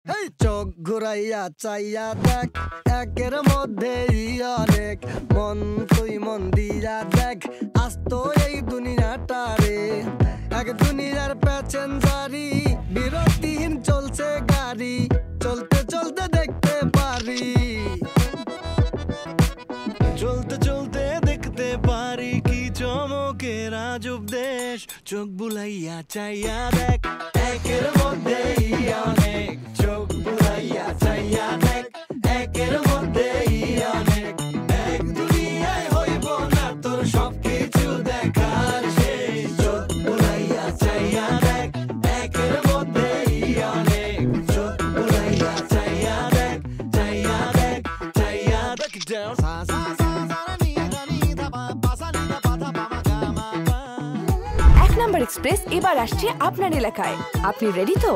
এই চোখ ঘুরাইয়া চাইয়া দেখ, একের মধ্যেই অনেক। মন তুই মন দিয়া দেখ, আজ তো এই দুনিয়াটা রে এক দুনিয়ার প্যাসেঞ্জারি, বিরতিহীন চলছে গাড়ি, চলতে চলতে দেখতে পারি, চলতে চলতে দেখতে পারি কি চমকের আজব দেশ। চোখ বুলাইয়া চাইয়া দেখ, একের মধ্যেই অনেক। চোখ বুলাইয়া চাইয়া দেখ, একের মধ্যেই অনেক। এক দুনিয়ায় হইব না তোর সবকিছু দেখার শেষ। চোখ বুলাইয়া চাইয়া দেখ, একের মধ্যেই অনেক। চোখ বুলাইয়া চাইয়া দেখ, চাইয়া দেখ, চাইয়া দেখ। Down. এক নাম্বার এক্সপ্রেস এবার আসছে আপনার এলাকায়। আপনি রেডি তো?